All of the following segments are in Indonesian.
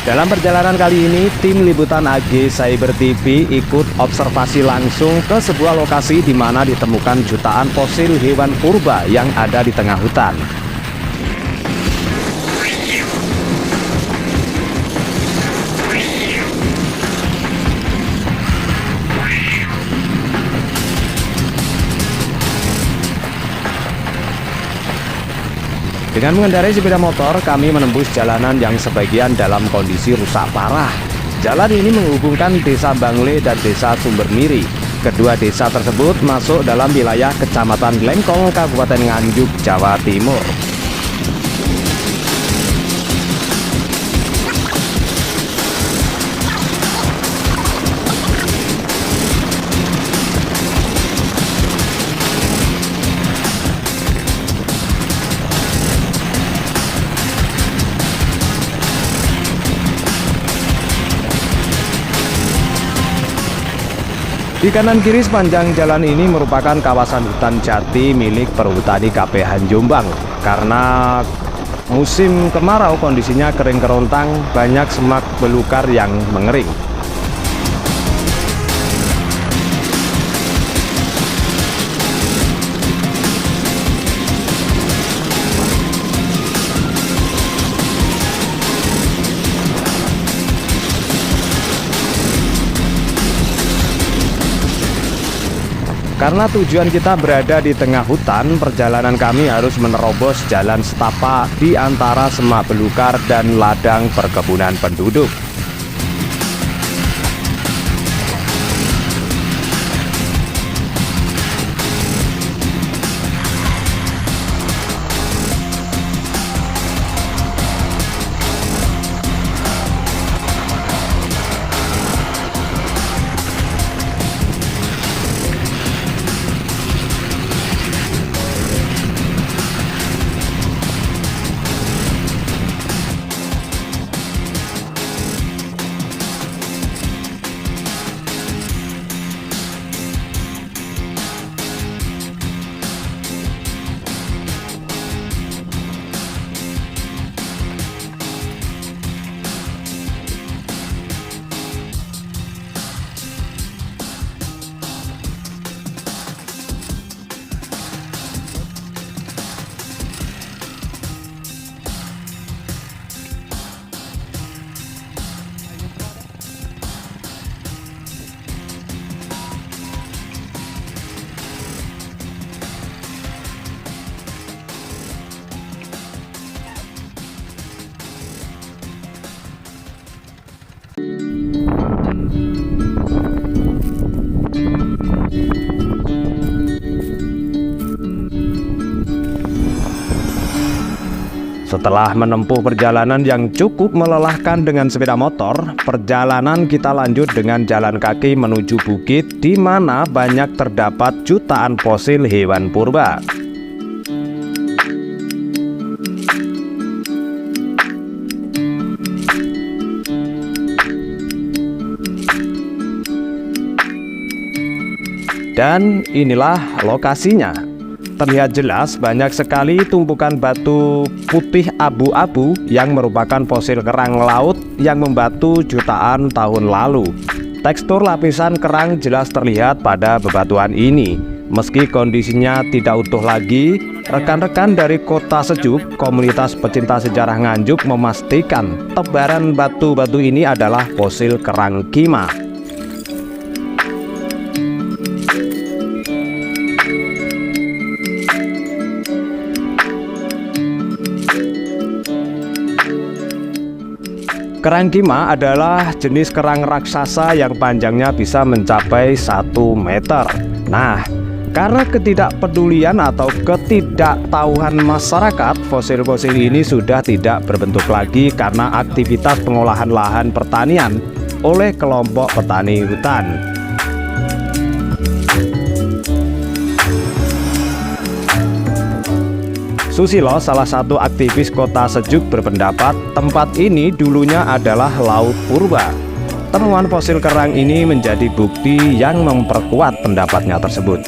Dalam perjalanan kali ini, tim liputan AG Cyber TV ikut observasi langsung ke sebuah lokasi di mana ditemukan jutaan fosil hewan purba yang ada di tengah hutan. Dengan mengendarai sepeda motor, kami menembus jalanan yang sebagian dalam kondisi rusak parah. Jalan ini menghubungkan Desa Bangle dan Desa Sumbermiri. Kedua desa tersebut masuk dalam wilayah Kecamatan Lengkong, Kabupaten Nganjuk, Jawa Timur. Di kanan kiri sepanjang jalan ini merupakan kawasan hutan jati milik Perhutani KPH Jombang. Karena musim kemarau kondisinya kering kerontang, banyak semak belukar yang mengering. Karena tujuan kita berada di tengah hutan, perjalanan kami harus menerobos jalan setapak di antara semak belukar dan ladang perkebunan penduduk. Setelah menempuh perjalanan yang cukup melelahkan dengan sepeda motor, perjalanan kita lanjut dengan jalan kaki menuju bukit di mana banyak terdapat jutaan fosil hewan purba. Dan inilah lokasinya. Terlihat jelas banyak sekali tumpukan batu putih abu-abu yang merupakan fosil kerang laut yang membatu jutaan tahun lalu. Tekstur lapisan kerang jelas terlihat pada bebatuan ini. Meski kondisinya tidak utuh lagi, rekan-rekan dari Kota Sejuk, komunitas pecinta sejarah Nganjuk memastikan tebaran batu-batu ini adalah fosil kerang kima. Kerang kima adalah jenis kerang raksasa yang panjangnya bisa mencapai 1 meter. Nah, karena ketidakpedulian atau ketidaktahuan masyarakat, fosil-fosil ini sudah tidak berbentuk lagi karena aktivitas pengolahan lahan pertanian oleh kelompok petani hutan. Susilo, salah satu aktivis Kota Sejuk, berpendapat tempat ini dulunya adalah laut purba. Temuan fosil kerang ini menjadi bukti yang memperkuat pendapatnya tersebut.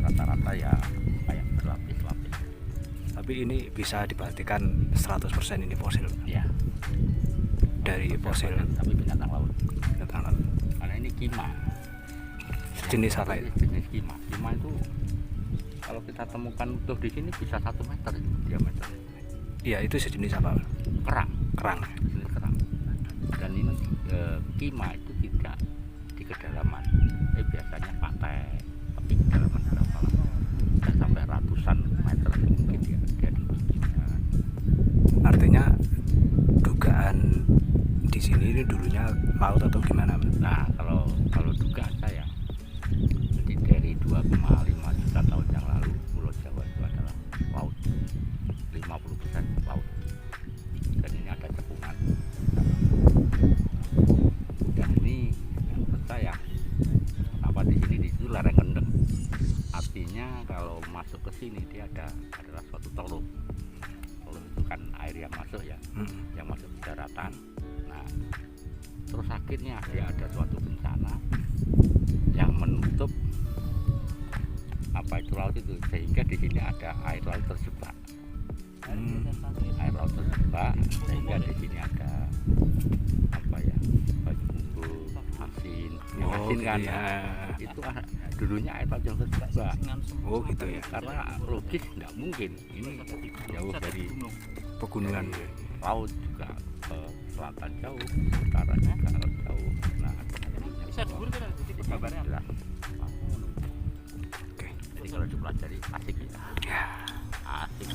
Rata-rata ya kayak Jadi ini bisa dipastikan 100% ini fosil. Ya. Dari fosil tapi binatang laut. binatang laut. Karena ini kima. Jenis apa itu? Jenis kima. Kima itu kalau kita temukan utuh di sini bisa 1 meter itu diameter. Iya, itu sejenis apa? Kerang. Kerang. Jenis kerang. Dan ini kima itu tidak di kedalaman. Biasanya pantai, tapi kedalaman berapa lama? Bisa sampai ratusan meter mungkin dia di pinggiran. Artinya dugaan di sini ini dulunya laut atau gimana? Nah, kalau dugaan saya, jadi dari 2,5 juta tahun yang lalu Pulau Jawa itu adalah laut, 50% laut. Dan ini ada cekungan. Dan ini menurut saya, kenapa di sini di situ lereng kendeng. Artinya kalau masuk ke sini dia adalah suatu teluk. Teluk itu kan air yang masuk ya, yang masuk ke daratan. Nah, terus akhirnya dia ada suatu bencana yang menutup apa itu laut itu, sehingga di sini ada air laut terjebak. Air laut terjebak sehingga di sini ada apa ya, bumbu asin, asin kan ya. Itu dulunya air laut yang terjebak. Oh gitu ya. Karena logis nggak mungkin ini jauh dari Pegunungan. laut juga ke selatan jauh, utaranya ke arah jauh. Nah, bisa kabarnya jelas. Oke. Jadi kalau dipelajari asik ya. Asik.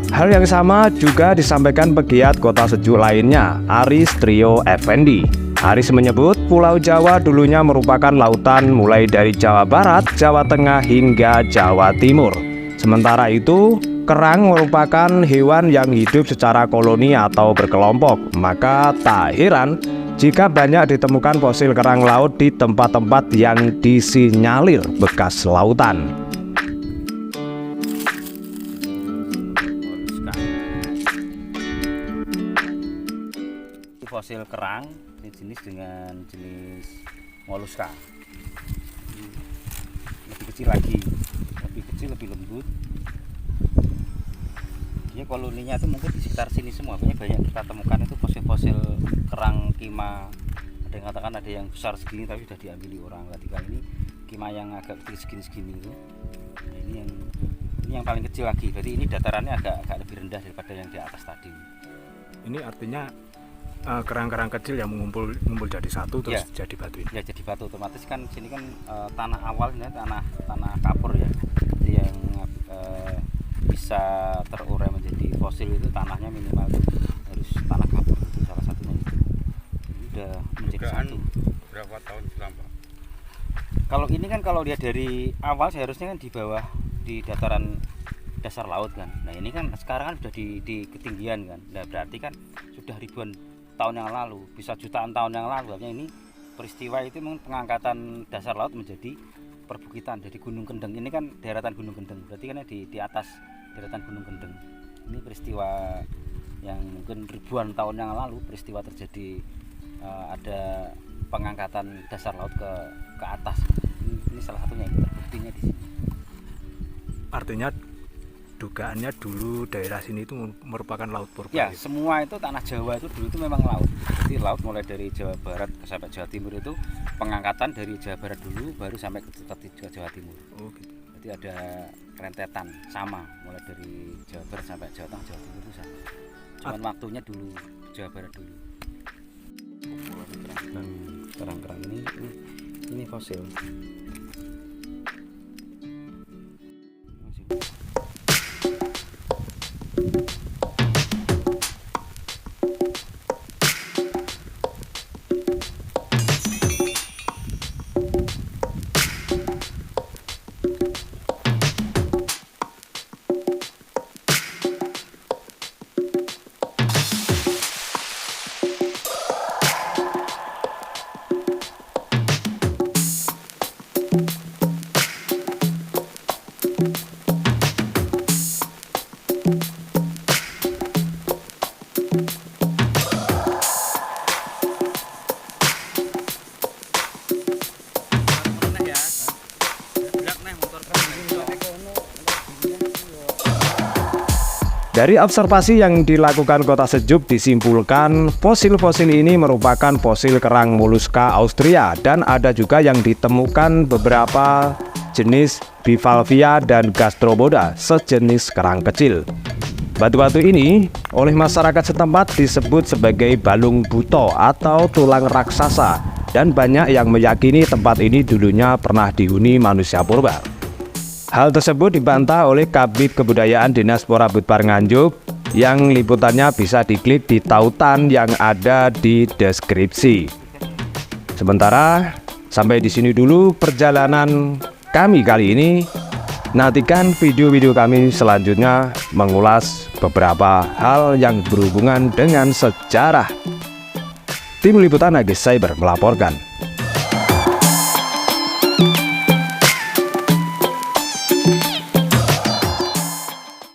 Hal yang sama juga disampaikan pegiat kota sejuk lainnya, Aris Trio Effendi. Aris menyebut Pulau Jawa dulunya merupakan lautan mulai dari Jawa Barat, Jawa Tengah hingga Jawa Timur. Sementara itu, kerang merupakan hewan yang hidup secara koloni atau berkelompok. Maka tak heran jika banyak ditemukan fosil kerang laut di tempat-tempat yang disinyalir bekas lautan. Fosil kerang jenis dengan jenis moluska, lebih kecil lagi, lebih lembut. Dia koloninya itu mungkin di sekitar sini semua, banyak kita temukan itu fosil-fosil kerang kima. Ada yang katakan ada yang besar segini tapi sudah diambil orang. Ketika ini kima yang agak kecil segini itu, nah, ini yang paling kecil lagi. Berarti ini datarannya agak lebih rendah daripada yang di atas tadi. Ini artinya kerang-kerang kecil yang mengumpul jadi satu terus jadi batu ini. Ya, jadi batu otomatis kan sini kan tanah awal ini tanah kapur ya. Jadi yang bisa terurai menjadi fosil itu tanahnya minimal harus tanah kapur, itu salah satunya itu. Ini udah menjadi satu. Berapa tahun silam, Pak? Kalau ini kan kalau lihat dari awal seharusnya kan di bawah di dataran dasar laut kan. Nah, ini kan sekarang kan sudah di ketinggian kan. Nah, berarti kan sudah ribuan tahun yang lalu, bisa jutaan tahun yang lalu. Artinya ini peristiwa itu memang pengangkatan dasar laut menjadi perbukitan. Jadi Gunung Kendeng ini kan daratan Gunung Kendeng, berarti kan di atas daratan Gunung Kendeng. Ini peristiwa yang mungkin ribuan tahun yang lalu peristiwa terjadi, ada pengangkatan dasar laut ke atas. Ini salah satunya, ini terbuktinya di sini. Artinya dugaannya dulu daerah sini itu merupakan laut purba. Ya, semua itu tanah Jawa itu dulu itu memang laut. Jadi laut mulai dari Jawa Barat sampai Jawa Timur itu pengangkatan dari Jawa Barat dulu baru sampai ke Jawa Timur. Oh gitu. Jadi ada rentetan sama mulai dari Jawa Barat sampai Jawa Tengah, Jawa Timur itu sama. Cuman waktunya dulu Jawa Barat dulu. Kerang-kerang ini fosil. Dari observasi yang dilakukan Kota Sejuk disimpulkan fosil-fosil ini merupakan fosil kerang moluska Austria dan ada juga yang ditemukan beberapa jenis bivalvia dan gastropoda sejenis kerang kecil. Batu-batu ini oleh masyarakat setempat disebut sebagai balung buto atau tulang raksasa dan banyak yang meyakini tempat ini dulunya pernah dihuni manusia purba. Hal tersebut dibantah oleh Kabid Kebudayaan Diaspora Budpar Nganjuk yang liputannya bisa diklik di tautan yang ada di deskripsi. Sementara sampai di sini dulu perjalanan kami kali ini. Nantikan video-video kami selanjutnya mengulas beberapa hal yang berhubungan dengan sejarah. Tim Liputan Agis Cyber melaporkan.